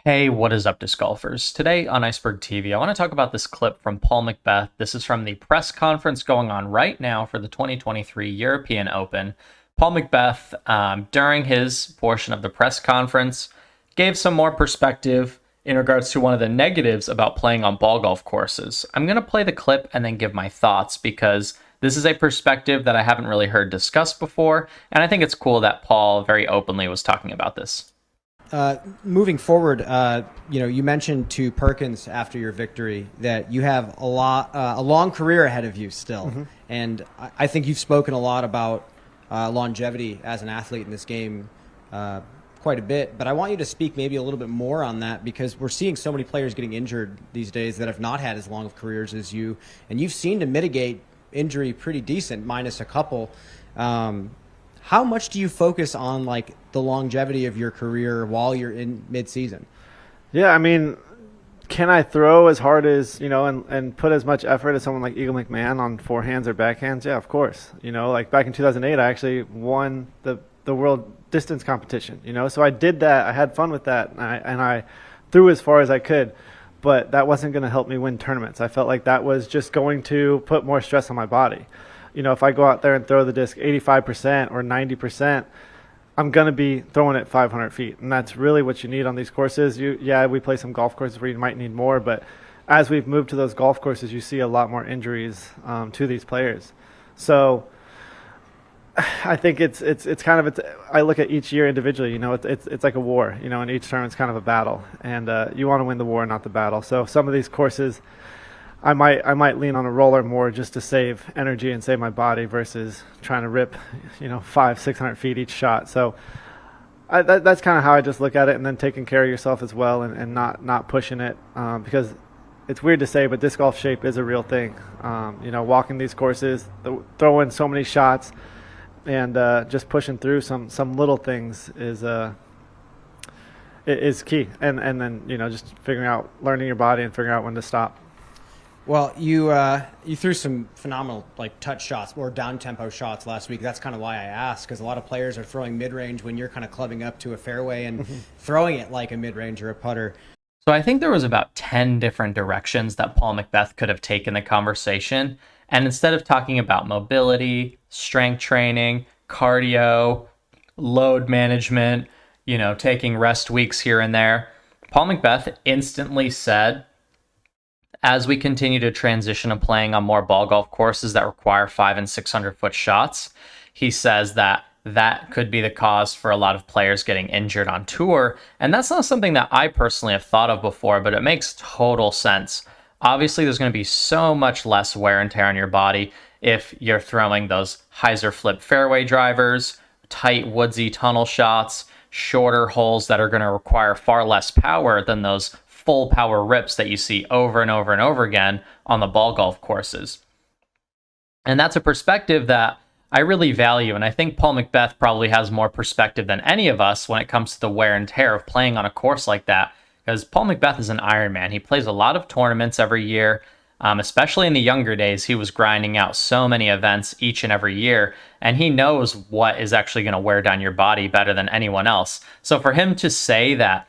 Hey, what is up, disc golfers? Today on Iceberg TV, I want to talk about this clip from Paul McBeth. This is from the press conference going on right now for the 2023 European Open. Paul McBeth, during his portion of the press conference, gave some more perspective in regards to one of the negatives about playing on ball golf courses. I'm going to play the clip and then give my thoughts because this is a perspective that I haven't really heard discussed before, and I think it's cool that Paul very openly was talking about this. Moving forward, you mentioned to Perkins after your victory that you have a long career ahead of you still, and I think you've spoken a lot about longevity as an athlete in this game, quite a bit. But I want you to speak maybe a little bit more on that because we're seeing so many players getting injured these days that have not had as long of careers as you, and you've seen to mitigate injury pretty decent, minus a couple. How much do you focus on like the longevity of your career while you're in mid-season? Yeah, I mean, can I throw as hard as, and put as much effort as someone like Eagle McMahon on forehands or backhands? Yeah, of course. Like back in 2008, I actually won the world distance competition, so I did that. I had fun with that, and I threw as far as I could, but that wasn't going to help me win tournaments. I felt like that was just going to put more stress on my body. If I go out there and throw the disc 85% or 90%, I'm going to be throwing it 500 feet. And that's really what you need on these courses. We play some golf courses where you might need more, but as we've moved to those golf courses, you see a lot more injuries to these players. So I think it's I look at each year individually, it's like a war, and each tournament's kind of a battle. And you want to win the war, not the battle. So some of these courses, I might lean on a roller more just to save energy and save my body versus trying to rip, 500-600 feet each shot. So that's kind of how I just look at it, and then taking care of yourself as well, and not pushing it because it's weird to say, but disc golf shape is a real thing. Walking these courses, throwing so many shots, and just pushing through some little things is key. And then just learning your body and figuring out when to stop. Well, you threw some phenomenal touch shots or down tempo shots last week. That's kind of why I asked, because a lot of players are throwing mid range when you're kind of clubbing up to a fairway and throwing it like a mid range or a putter. So I think there was about 10 different directions that Paul McBeth could have taken the conversation. And instead of talking about mobility, strength training, cardio, load management, taking rest weeks here and there, Paul McBeth instantly said, as we continue to transition to playing on more ball golf courses that require 500 and 600 foot shots, he says that could be the cause for a lot of players getting injured on tour. And that's not something that I personally have thought of before, but it makes total sense. Obviously, there's going to be so much less wear and tear on your body if you're throwing those hyzer flip fairway drivers, tight woodsy tunnel shots, shorter holes that are going to require far less power than those full power rips that you see over and over and over again on the ball golf courses. And that's a perspective that I really value, and I think Paul McBeth probably has more perspective than any of us when it comes to the wear and tear of playing on a course like that, because Paul McBeth is an Ironman. He plays a lot of tournaments every year, especially in the younger days. He was grinding out so many events each and every year, and he knows what is actually going to wear down your body better than anyone else. So for him to say that,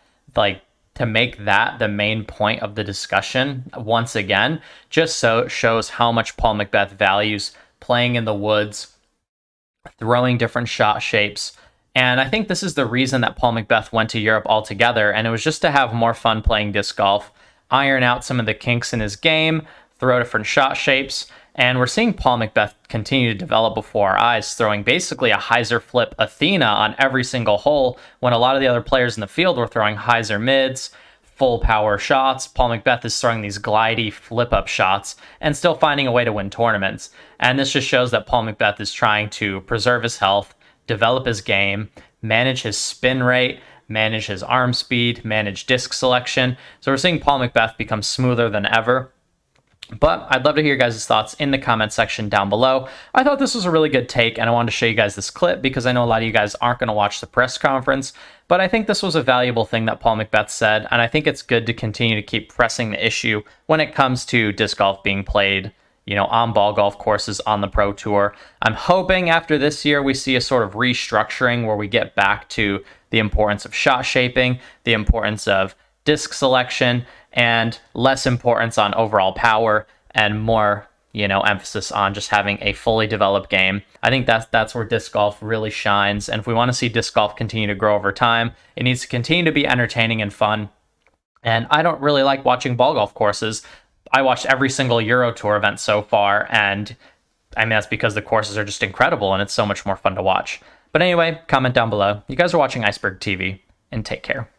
to make that the main point of the discussion once again, just so shows how much Paul McBeth values playing in the woods, throwing different shot shapes. And I think this is the reason that Paul McBeth went to Europe altogether, and it was just to have more fun playing disc golf, iron out some of the kinks in his game, throw different shot shapes. And we're seeing Paul McBeth continue to develop before our eyes, throwing basically a hyzer flip Athena on every single hole, when a lot of the other players in the field were throwing hyzer mids, full power shots. Paul McBeth is throwing these glidey flip up shots and still finding a way to win tournaments. And this just shows that Paul McBeth is trying to preserve his health, develop his game, manage his spin rate, manage his arm speed, manage disc selection. So we're seeing Paul McBeth become smoother than ever. But I'd love to hear your guys' thoughts in the comment section down below. I thought this was a really good take, and I wanted to show you guys this clip because I know a lot of you guys aren't going to watch the press conference, but I think this was a valuable thing that Paul McBeth said, and I think it's good to continue to keep pressing the issue when it comes to disc golf being played, on ball golf courses on the Pro Tour. I'm hoping after this year we see a sort of restructuring where we get back to the importance of shot shaping, the importance of disc selection and less importance on overall power and more, emphasis on just having a fully developed game. I think that's where disc golf really shines. And if we want to see disc golf continue to grow over time, it needs to continue to be entertaining and fun. And I don't really like watching ball golf courses. I watched every single Euro Tour event so far, and I mean, that's because the courses are just incredible and it's so much more fun to watch. But anyway, comment down below. You guys are watching Iceberg TV, and take care.